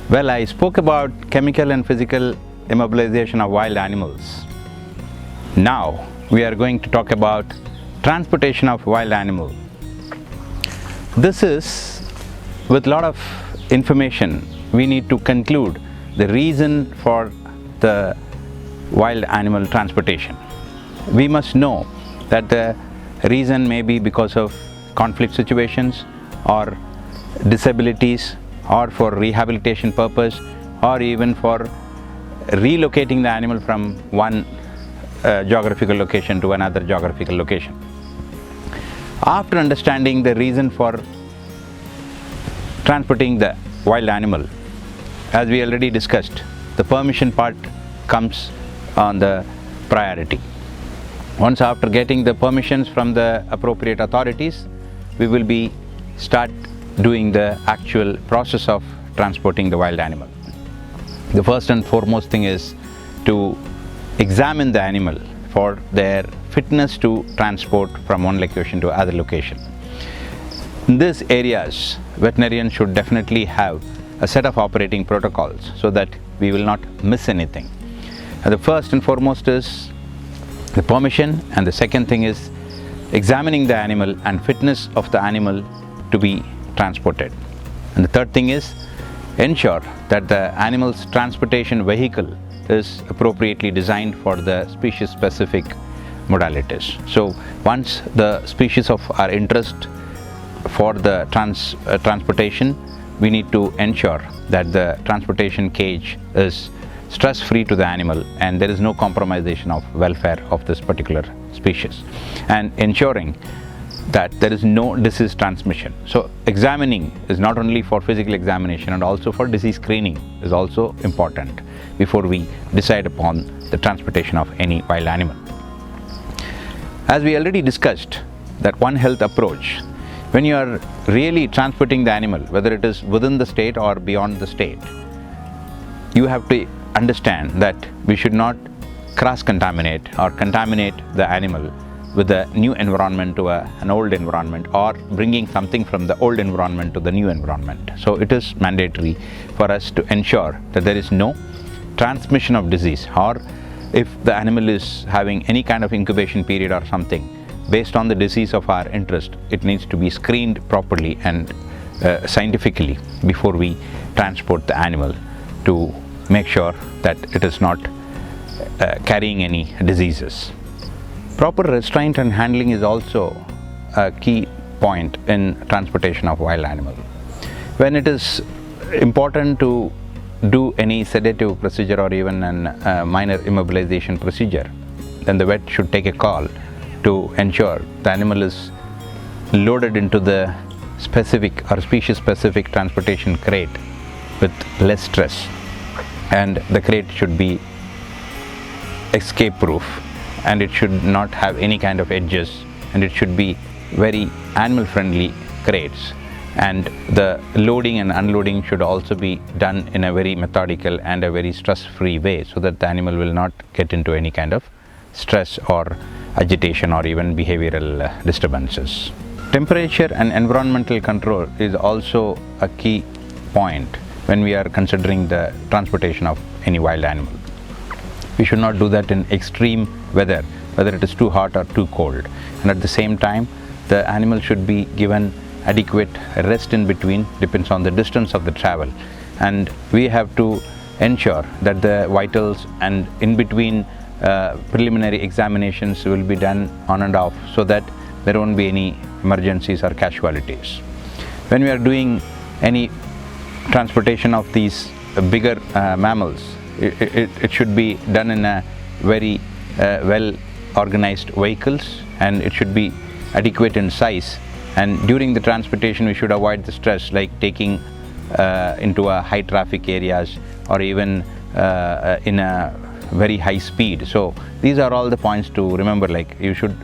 Well, I spoke about chemical and physical immobilization of wild animals. Now we are going to talk about transportation of wild animal. This is with a lot of information. We need to conclude the reason for the wild animal transportation. We must know that the reason may be because of conflict situations or disabilities, or for rehabilitation purpose, or even for relocating the animal from one geographical location to another geographical location. After understanding the reason for transporting the wild animal, as we already discussed, the permission part comes on the priority. Once after getting the permissions from the appropriate authorities, we will be start doing the actual process of transporting the wild animal. The first and foremost thing is to examine the animal for their fitness to transport from one location to other location. In these areas, veterinarians should definitely have a set of operating protocols so that we will not miss anything. And the first and foremost is the permission, and the second thing is examining the animal and fitness of the animal to be transported. And the third thing is ensure that the animal's transportation vehicle is appropriately designed for the species specific modalities. So once the species of our interest for the transportation, we need to ensure that the transportation cage is stress free to the animal and there is no compromisation of welfare of this particular species, and ensuring that there is no disease transmission. So examining is not only for physical examination, and also for disease screening is also important before we decide upon the transportation of any wild animal. As we already discussed, that One Health approach, when you are really transporting the animal, whether it is within the state or beyond the state, you have to understand that we should not cross-contaminate or contaminate the animal with a new environment to an old environment, or bringing something from the old environment to the new environment. So it is mandatory for us to ensure that there is no transmission of disease, or if the animal is having any kind of incubation period or something, based on the disease of our interest, it needs to be screened properly and scientifically before we transport the animal, to make sure that it is not carrying any diseases. Proper restraint and handling is also a key point in transportation of wild animal. When it is important to do any sedative procedure or even a minor immobilization procedure, then the vet should take a call to ensure the animal is loaded into the specific or species specific transportation crate with less stress, and the crate should be escape proof, and it should not have any kind of edges, and it should be very animal friendly crates, and the loading and unloading should also be done in a very methodical and a very stress free way, so that the animal will not get into any kind of stress or agitation or even behavioral disturbances. Temperature and environmental control is also a key point when we are considering the transportation of any wild animal. We should not do that in extreme weather, whether it is too hot or too cold, and at the same time the animal should be given adequate rest in between, depends on the distance of the travel, and we have to ensure that the vitals and in between preliminary examinations will be done on and off, so that there won't be any emergencies or casualties. When we are doing any transportation of these bigger mammals, it should be done in a very well organized vehicles, and it should be adequate in size, and during the transportation we should avoid the stress like taking into a high traffic areas, or even in a very high speed. So these are all the points to remember, like you should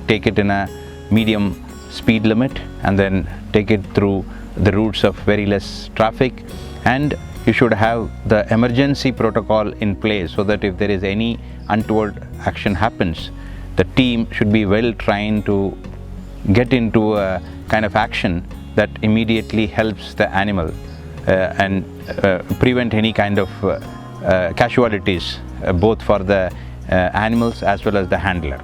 take it in a medium speed limit and then take it through the routes of very less traffic, and you should have the emergency protocol in place, so that if there is any untoward action happens, the team should be well trained to get into a kind of action that immediately helps the animal and prevent any kind of casualties both for the animals as well as the handler.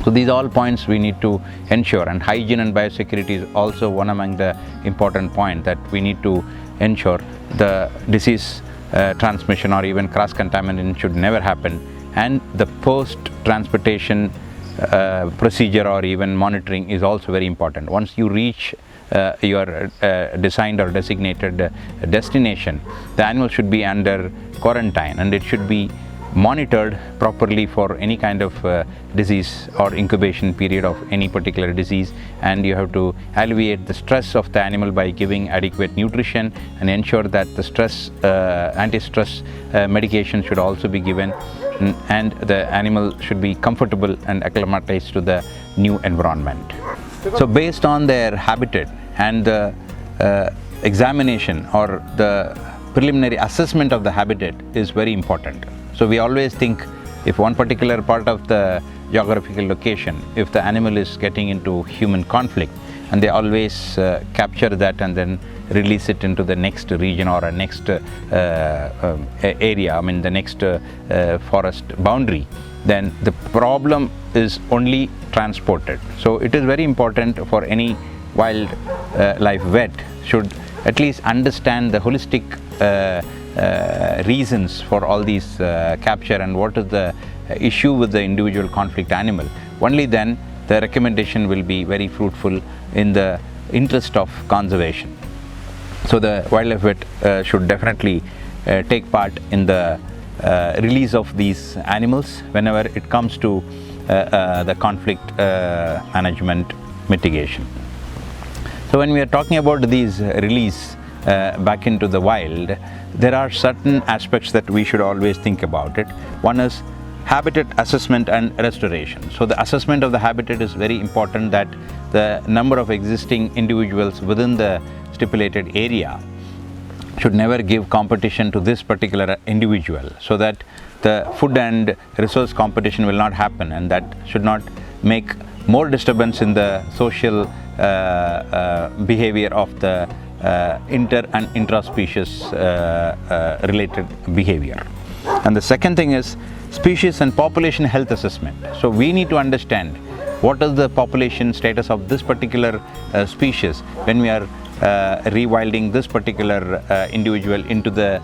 So these all points we need to ensure, and hygiene and biosecurity is also one among the important point that we need to ensure. The disease transmission or even cross contamination should never happen, and the post transportation procedure or even monitoring is also very important. Once you reach your designed or designated destination, the animal should be under quarantine and it should be monitored properly for any kind of disease or incubation period of any particular disease, and you have to alleviate the stress of the animal by giving adequate nutrition and ensure that the stress anti-stress medication should also be given, and the animal should be comfortable and acclimatized to the new environment. So based on their habitat and the examination or the preliminary assessment of the habitat is very important. So we always think if one particular part of the geographical location, if the animal is getting into human conflict, and they always capture that and then release it into the next region or a next area, the next forest boundary, then the problem is only transported. So it is very important for any wildlife vet should at least understand the holistic reasons for all these capture and what is the issue with the individual conflict animal. Only then the recommendation will be very fruitful in the interest of conservation. So the wildlife vet should definitely take part in the release of these animals whenever it comes to the conflict management mitigation. So when we are talking about these release back into the wild, there are certain aspects that we should always think about it. One is habitat assessment and restoration. So the assessment of the habitat is very important, that the number of existing individuals within the stipulated area should never give competition to this particular individual, so that the food and resource competition will not happen, and that should not make more disturbance in the social behavior of the inter and intra-species related behavior. And the second thing is species and population health assessment. So we need to understand what is the population status of this particular species when we are rewilding this particular individual into the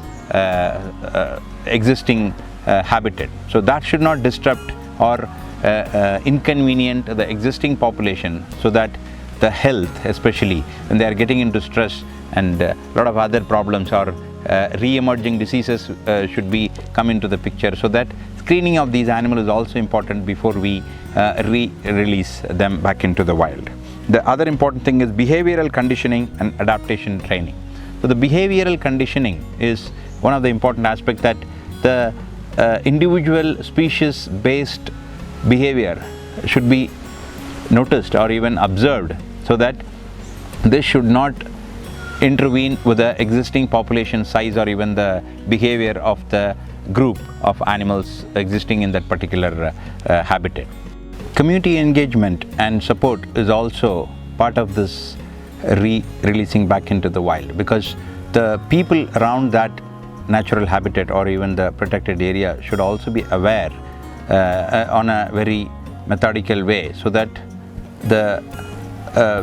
existing habitat. So that should not disrupt or inconvenient the existing population, so that the health, especially when they are getting into stress and a lot of other problems or re-emerging diseases should be come into the picture. So that screening of these animals is also important before we release them back into the wild. The other important thing is behavioral conditioning and adaptation training. So the behavioral conditioning is one of the important aspects, that the individual species based behavior should be noticed or even observed, so that this should not intervene with the existing population size or even the behavior of the group of animals existing in that particular habitat. Community engagement and support is also part of this releasing back into the wild, because the people around that natural habitat or even the protected area should also be aware on a very methodical way, so that the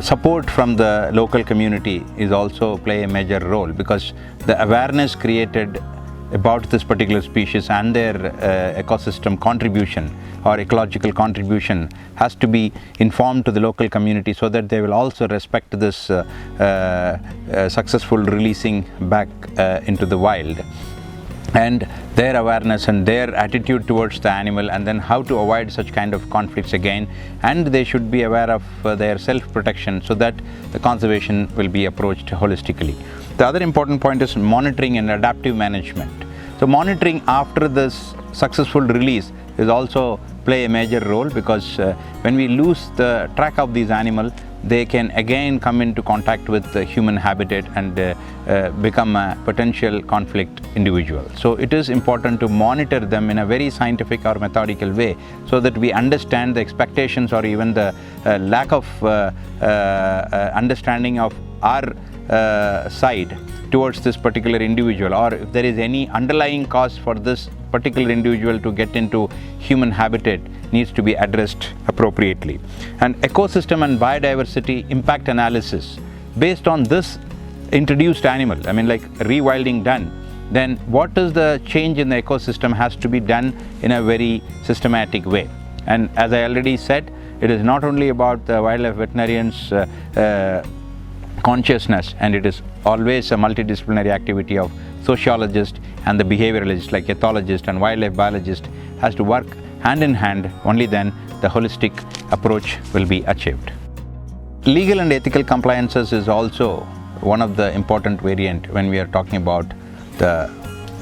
support from the local community is also play a major role, because the awareness created about this particular species and their ecosystem contribution or ecological contribution has to be informed to the local community, so that they will also respect this successful releasing back into the wild, and their awareness and their attitude towards the animal, and then how to avoid such kind of conflicts again. And they should be aware of their self-protection, so that the conservation will be approached holistically. The other important point is monitoring and adaptive management. So monitoring after this successful release is also play a major role, because when we lose the track of these animals, they can again come into contact with the human habitat and become a potential conflict individual. So it is important to monitor them in a very scientific or methodical way, so that we understand the expectations or even the lack of understanding of our side towards this particular individual, or if there is any underlying cause for this particular individual to get into human habitat, needs to be addressed appropriately. And ecosystem and biodiversity impact analysis based on this introduced animal, I mean like rewilding done, then what is the change in the ecosystem has to be done in a very systematic way. And as I already said, it is not only about the wildlife veterinarians' consciousness, and it is always a multidisciplinary activity of sociologists and the behavioralists like ethologist and wildlife biologist has to work hand in hand. Only then the holistic approach will be achieved. Legal and ethical compliances is also one of the important variant when we are talking about the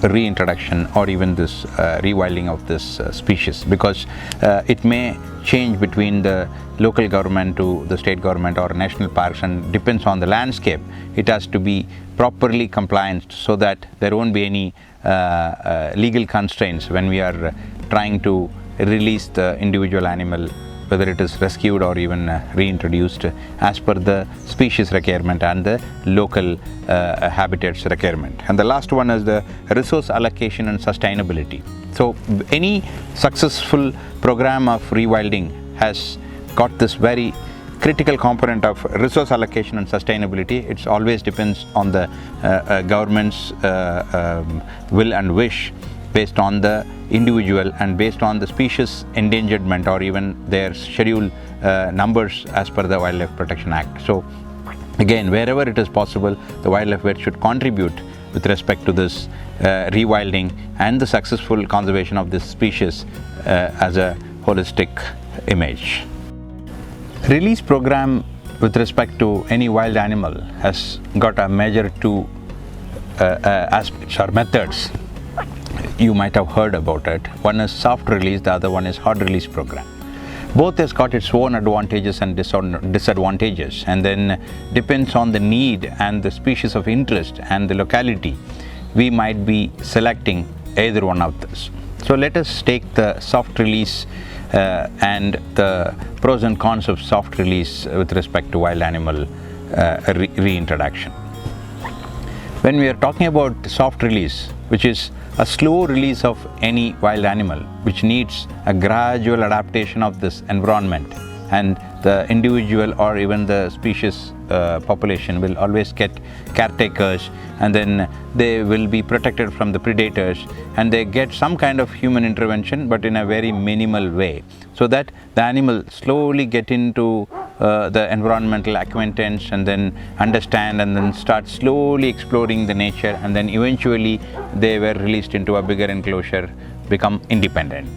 reintroduction or even this rewilding of this species, because it may change between the local government to the state government or national parks, and depends on the landscape. It has to be properly compliant so that there won't be any legal constraints when we are trying to release the individual animal, whether it is rescued or even reintroduced as per the species requirement and the local habitats requirement. And the last one is the resource allocation and sustainability. So any successful program of rewilding has got this very critical component of resource allocation and sustainability. It always depends on the government's will and wish, based on the individual and based on the species endangerment or even their schedule numbers as per the Wildlife Protection Act. So again, wherever it is possible, the wildlife vet should contribute with respect to this rewilding and the successful conservation of this species as a holistic image. Release program with respect to any wild animal has got a major two aspects or methods. You might have heard about it. One is soft release, the other one is hard release program. Both has got its own advantages and disadvantages, and then depends on the need and the species of interest and the locality, we might be selecting either one of this. So let us take the soft release and the pros and cons of soft release with respect to wild animal reintroduction. When we are talking about soft release, which is a slow release of any wild animal, which needs a gradual adaptation of this environment, and the individual or even the species population will always get caretakers, and then they will be protected from the predators, and they get some kind of human intervention but in a very minimal way, so that the animal slowly get into the environmental acquaintance and then understand and then start slowly exploring the nature, and then eventually they were released into a bigger enclosure, become independent.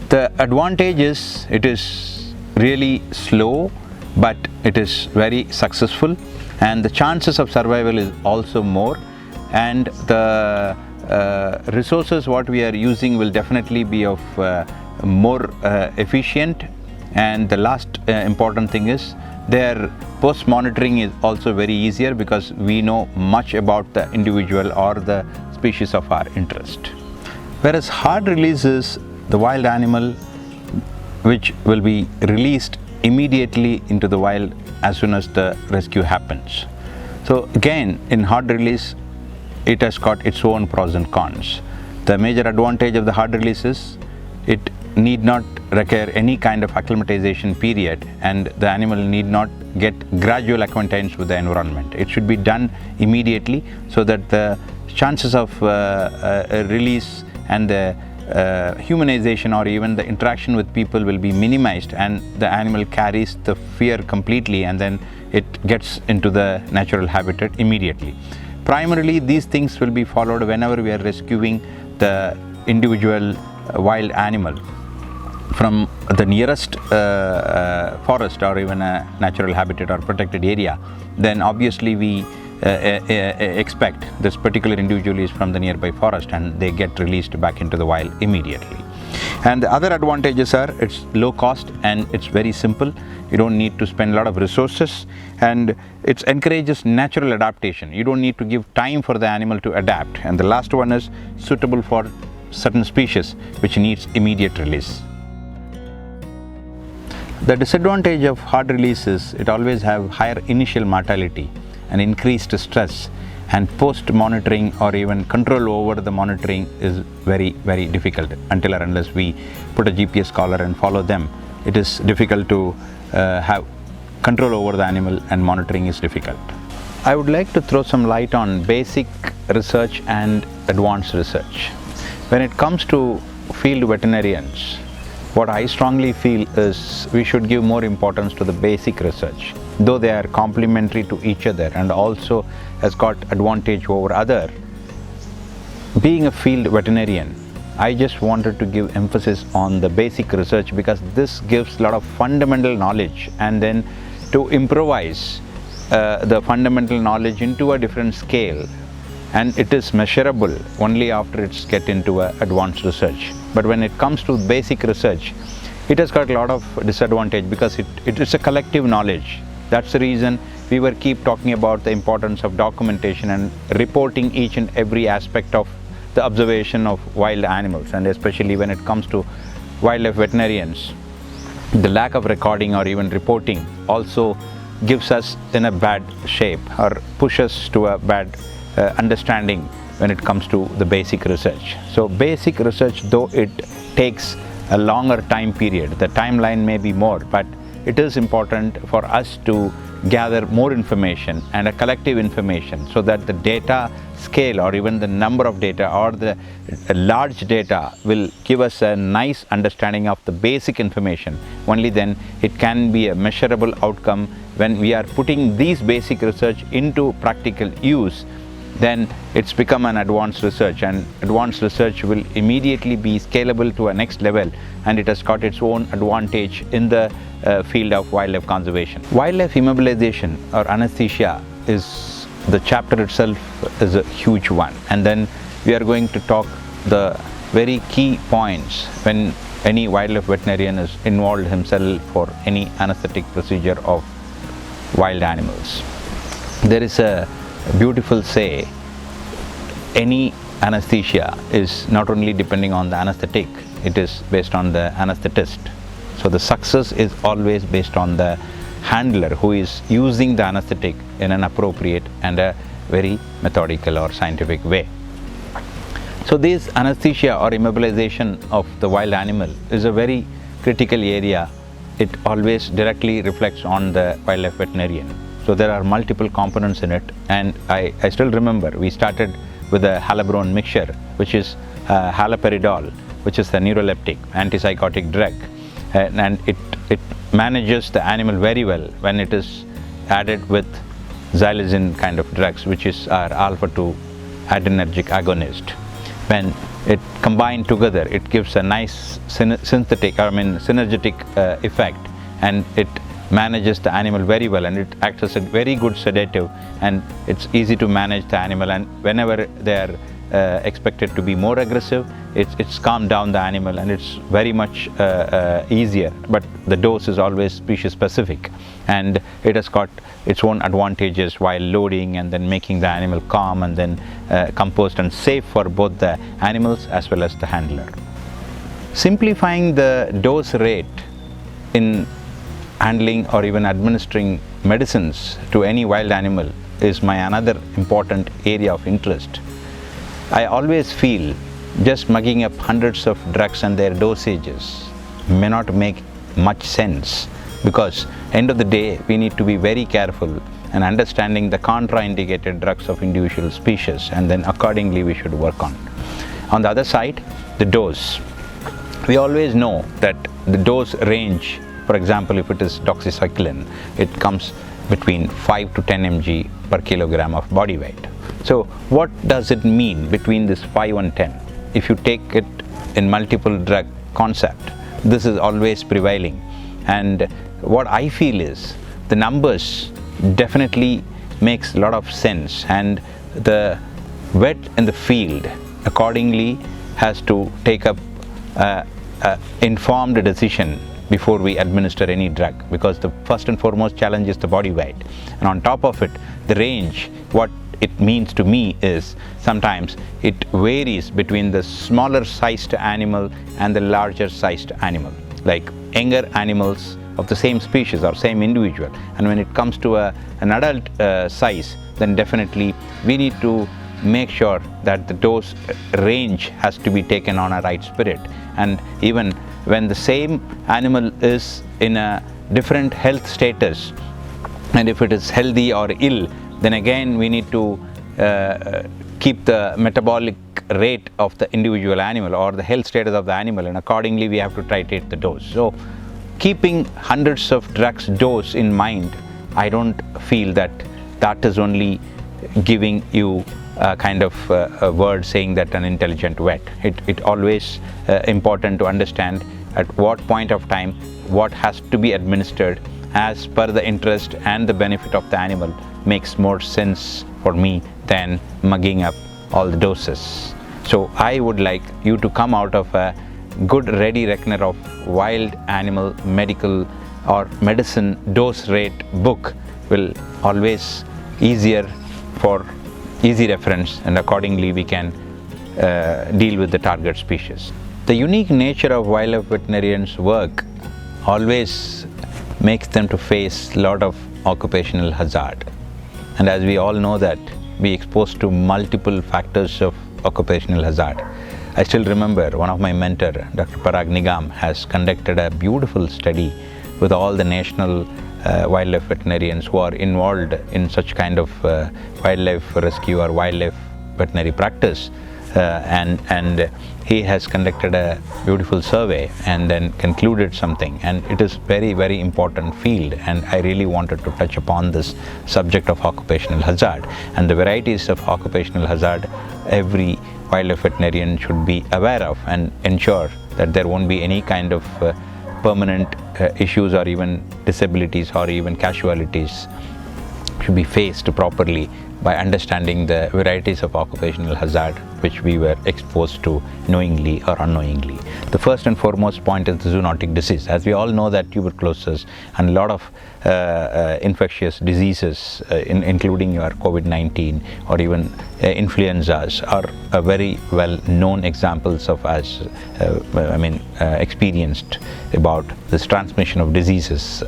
The advantage is it is really slow, but it is very successful, and the chances of survival is also more, and the resources what we are using will definitely be of more efficient. And the last important thing is their post monitoring is also very easier, because we know much about the individual or the species of our interest. Whereas hard release is the wild animal which will be released immediately into the wild as soon as the rescue happens. So again, in hard release, it has got its own pros and cons. The major advantage of the hard release is it need not require any kind of acclimatization period, and the animal need not get gradual acquaintance with the environment. It should be done immediately, so that the chances of release and the humanization or even the interaction with people will be minimized, and the animal carries the fear completely, and then it gets into the natural habitat immediately. Primarily, these things will be followed whenever we are rescuing the individual wild animal from the nearest forest or even a natural habitat or protected area. Then obviously we expect this particular individual is from the nearby forest, and they get released back into the wild immediately. And the other advantages are it's low cost and it's very simple. You don't need to spend a lot of resources, and it encourages natural adaptation. You don't need to give time for the animal to adapt. And the last one is suitable for certain species which needs immediate release. The disadvantage of hard release is it always have higher initial mortality and increased stress, and post monitoring or even control over the monitoring is very difficult. Until or unless we put a GPS collar and follow them, it is difficult to have control over the animal, and monitoring is difficult. I would like to throw some light on basic research and advanced research. When it comes to field veterinarians, what I strongly feel is we should give more importance to the basic research, though they are complementary to each other and also has got advantage over other. Being a field veterinarian, I just wanted to give emphasis on the basic research because this gives a lot of fundamental knowledge, and then to improvise the fundamental knowledge into a different scale, and it is measurable only after it's get into a advanced research. But when it comes to basic research, it has got a lot of disadvantage because it is a collective knowledge. That's the reason we were keep talking about the importance of documentation and reporting each and every aspect of the observation of wild animals, and especially when it comes to wildlife veterinarians, the lack of recording or even reporting also gives us in a bad shape or pushes to a bad understanding when it comes to the basic research. So basic research, though it takes a longer time period, the timeline may be more, but it is important for us to gather more information and a collective information so that the data scale or even the number of data or the large data will give us a nice understanding of the basic information. Only then it can be a measurable outcome. When we are putting these basic research into practical use, then it's become an advanced research, and advanced research will immediately be scalable to a next level, and it has got its own advantage in the field of wildlife conservation. Wildlife immobilization or anesthesia is the chapter itself is a huge one, and then we are going to talk the very key points when any wildlife veterinarian is involved himself for any anesthetic procedure of wild animals. There is a beautiful say, any anesthesia is not only depending on the anesthetic, it is based on the anesthetist. So the success is always based on the handler who is using the anesthetic in an appropriate and a very methodical or scientific way. So this anesthesia or immobilization of the wild animal is a very critical area. It always directly reflects on the wildlife veterinarian. So there are multiple components in it, and I still remember we started with a haloperidol mixture, which is haloperidol, which is a neuroleptic antipsychotic drug, and it manages the animal very well when it is added with xylazine kind of drugs, which is our alpha-2 adrenergic agonist. When it combined together, it gives a nice synergetic effect, and it manages the animal very well, and it acts as a very good sedative, and it's easy to manage the animal, and whenever they are expected to be more aggressive, it's calmed down the animal, and it's very much easier. But the dose is always species specific, and it has got its own advantages while loading and then making the animal calm and then composed and safe for both the animals as well as the handler. Simplifying the dose rate in handling or even administering medicines to any wild animal is my another important area of interest. I always feel just mugging up hundreds of drugs and their dosages may not make much sense, because end of the day we need to be very careful and understanding the contraindicated drugs of individual species, and then accordingly we should work on. On the other side, the dose. We always know that the dose range, for example, if it is doxycycline, it comes between 5 to 10 mg per kilogram of body weight. So what does it mean between this 5 and 10? If you take it in multiple drug concept, this is always prevailing. And what I feel is the numbers definitely makes a lot of sense, and the vet in the field accordingly has to take up informed decision before we administer any drug, because the first and foremost challenge is the body weight, and on top of it, the range. What it means to me is sometimes it varies between the smaller sized animal and the larger sized animal. Like younger animals of the same species or same individual, and when it comes to an adult size, then definitely we need to make sure that the dose range has to be taken on a right spirit. And even when the same animal is in a different health status, and if it is healthy or ill, then again we need to keep the metabolic rate of the individual animal or the health status of the animal, and accordingly we have to titrate the dose. So keeping hundreds of drugs dose in mind, I don't feel that that is only giving you a kind of a word saying that an intelligent vet. It always important to understand at what point of time what has to be administered as per the interest and the benefit of the animal makes more sense for me than mugging up all the doses. So I would like you to come out of a good ready reckoner of wild animal medical or medicine dose rate book will always easier for easy reference, and accordingly we can deal with the target species. The unique nature of wildlife veterinarians' work always makes them to face a lot of occupational hazard, and as we all know that we exposed to multiple factors of occupational hazard. I still remember one of my mentor, Dr. Parag Nigam, has conducted a beautiful study with all the national wildlife veterinarians who are involved in such kind of wildlife rescue or wildlife veterinary practice, and he has conducted a beautiful survey and then concluded something, and it is very important field, and I really wanted to touch upon this subject of occupational hazard and the varieties of occupational hazard every wildlife veterinarian should be aware of, and ensure that there won't be any kind of permanent issues or even disabilities or even casualties should be faced properly by understanding the varieties of occupational hazard which we were exposed to knowingly or unknowingly. The first and foremost point is the zoonotic disease. As we all know that tuberculosis and a lot of infectious diseases including your COVID-19 or even influenzas are very well known examples of us experienced about this transmission of diseases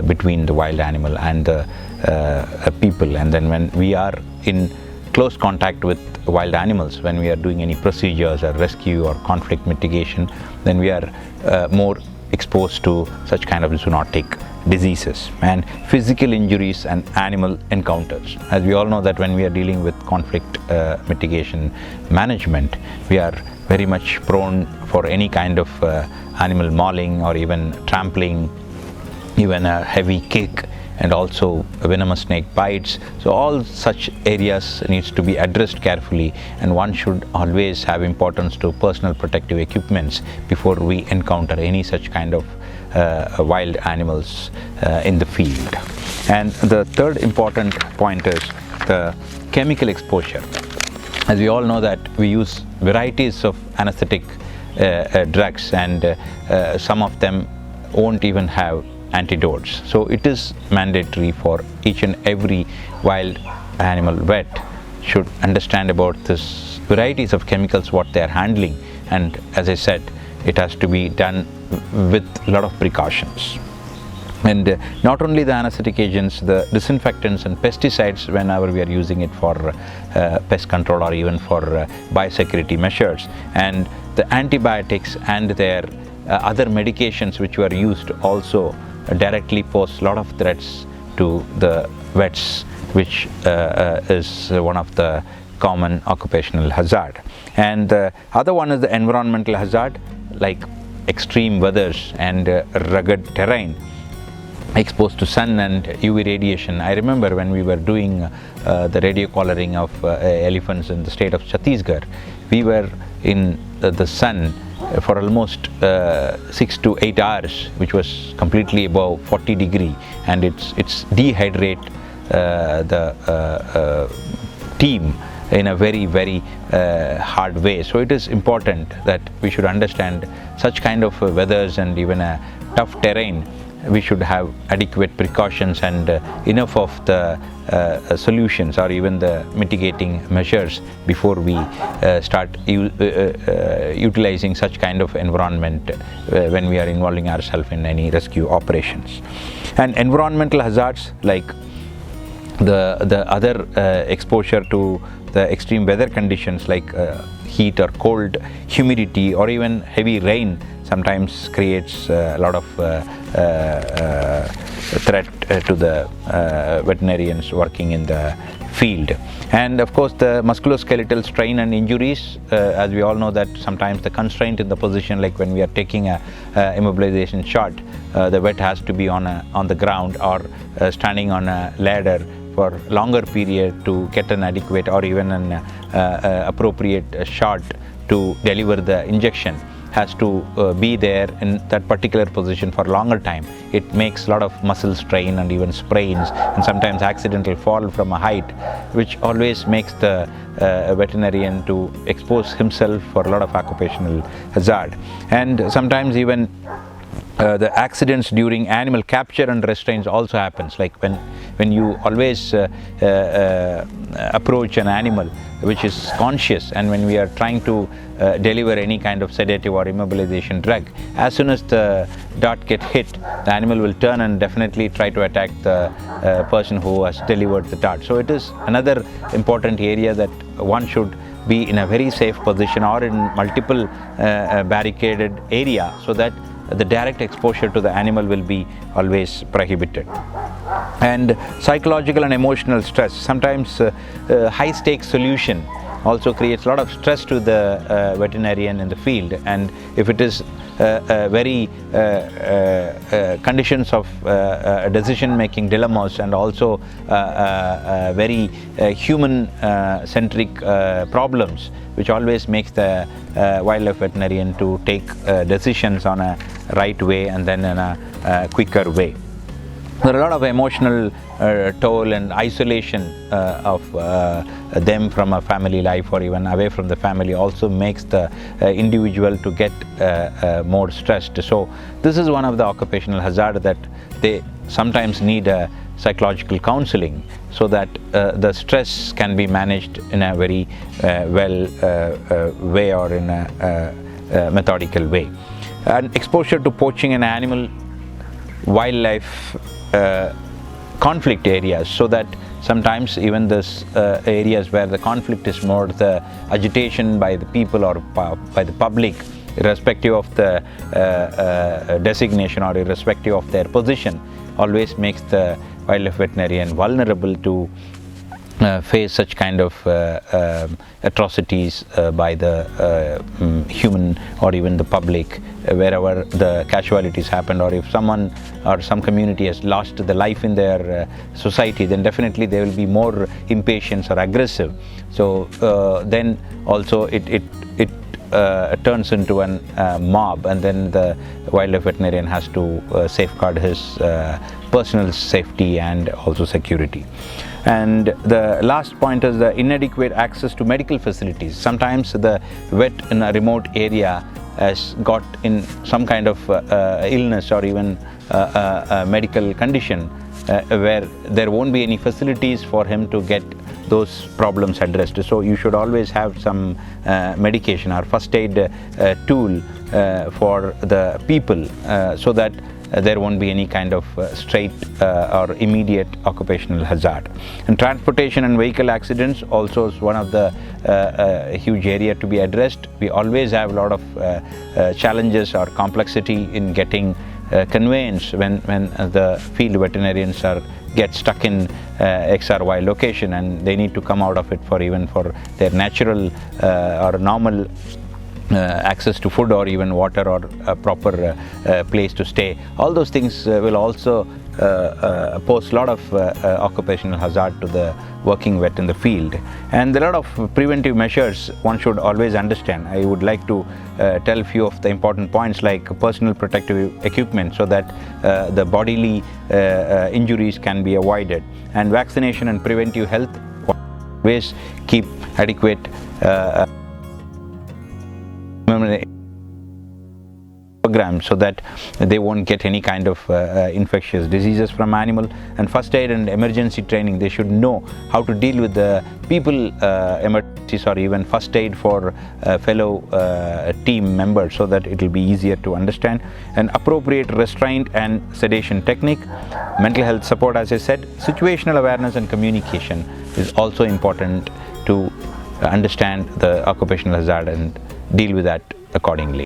between the wild animal and the people. And then when we are in close contact with wild animals, when we are doing any procedures or rescue or conflict mitigation, then we are more exposed to such kind of zoonotic diseases and physical injuries and animal encounters. As we all know that when we are dealing with conflict mitigation management, we are very much prone for any kind of animal mauling or even trampling, even a heavy kick, and also venomous snake bites. So all such areas needs to be addressed carefully, and one should always have importance to personal protective equipments before we encounter any such kind of wild animals in the field. And the third important point is the chemical exposure. As we all know that we use varieties of anesthetic drugs, and some of them won't even have antidotes. So it is mandatory for each and every wild animal vet should understand about this varieties of chemicals what they are handling, and as I said, it has to be done with a lot of precautions. And not only the anesthetic agents, the disinfectants and pesticides whenever we are using it for pest control or even for biosecurity measures, and the antibiotics and their other medications which were used also directly pose a lot of threats to the vets, which is one of the common occupational hazard. And the other one is the environmental hazard, like extreme weathers and rugged terrain exposed to sun and UV radiation. I remember when we were doing the radio collaring of elephants in the state of Chhattisgarh, we were in the sun for almost 6 to 8 hours, which was completely above 40 degrees, and it's dehydrate the team in a very hard way. So it is important that we should understand such kind of weathers and even a tough terrain we should have adequate precautions and enough of the solutions or even the mitigating measures before we start utilizing such kind of environment when we are involving ourselves in any rescue operations. And environmental hazards like the other exposure to the extreme weather conditions like heat or cold, humidity, or even heavy rain sometimes creates a lot of threat to the veterinarians working in the field. And of course the musculoskeletal strain and injuries, as we all know that sometimes the constraint in the position, like when we are taking a immobilization shot, the vet has to be on the ground or standing on a ladder for longer period to get an adequate or even an appropriate shot to deliver the injection, has to be there in that particular position for a longer time. It makes a lot of muscle strain and even sprains and sometimes accidental fall from a height, which always makes the veterinarian to expose himself for a lot of occupational hazard. And sometimes even the accidents during animal capture and restraints also happens, like when you always approach an animal which is conscious, and when we are trying to deliver any kind of sedative or immobilization drug, as soon as the dart gets hit, the animal will turn and definitely try to attack the person who has delivered the dart. So it is another important area that one should be in a very safe position or in multiple barricaded area, so that the direct exposure to the animal will be always prohibited. And psychological and emotional stress, sometimes high stakes solution also creates a lot of stress to the veterinarian in the field, and if it is very conditions of decision making dilemmas and also very human centric problems, which always makes the wildlife veterinarian to take decisions on a right way and then in a quicker way. There are a lot of emotional toll and isolation of them from a family life or even away from the family also makes the individual to get more stressed. So this is one of the occupational hazard that they sometimes need a psychological counseling, so that the stress can be managed in a very well way or in a methodical way. And exposure to poaching and animal wildlife conflict areas, so that sometimes even this areas where the conflict is more the agitation by the people or by the public, irrespective of the designation or irrespective of their position, always makes the wildlife veterinarian vulnerable to face such kind of atrocities by the human or even the public, wherever the casualties happened, or if someone or some community has lost the life in their society, then definitely they will be more impatient or aggressive. So then also it turns into a mob, and then the wildlife veterinarian has to safeguard his personal safety and also security. And the last point is the inadequate access to medical facilities. Sometimes the vet in a remote area has got in some kind of illness or even a medical condition where there won't be any facilities for him to get those problems addressed. So you should always have some medication or first aid tool for the people, so that there won't be any kind of straight or immediate occupational hazard. And transportation and vehicle accidents also is one of the huge area to be addressed. We always have a lot of challenges or complexity in getting conveyance when the field veterinarians get stuck in X or Y location, and they need to come out of it for even for their natural or normal access to food or even water or a proper place to stay. All those things will also pose a lot of occupational hazard to the working vet in the field. And there are a lot of preventive measures one should always understand. I would like to tell a few of the important points, like personal protective equipment, so that the bodily injuries can be avoided. And vaccination and preventive health, always keep adequate programs so that they won't get any kind of infectious diseases from animal. And first aid and emergency training, they should know how to deal with the people emergencies or even first aid for fellow team members, so that it will be easier to understand. And appropriate restraint and sedation technique, mental health support, as I said, situational awareness and communication is also important to understand the occupational hazard and deal with that accordingly.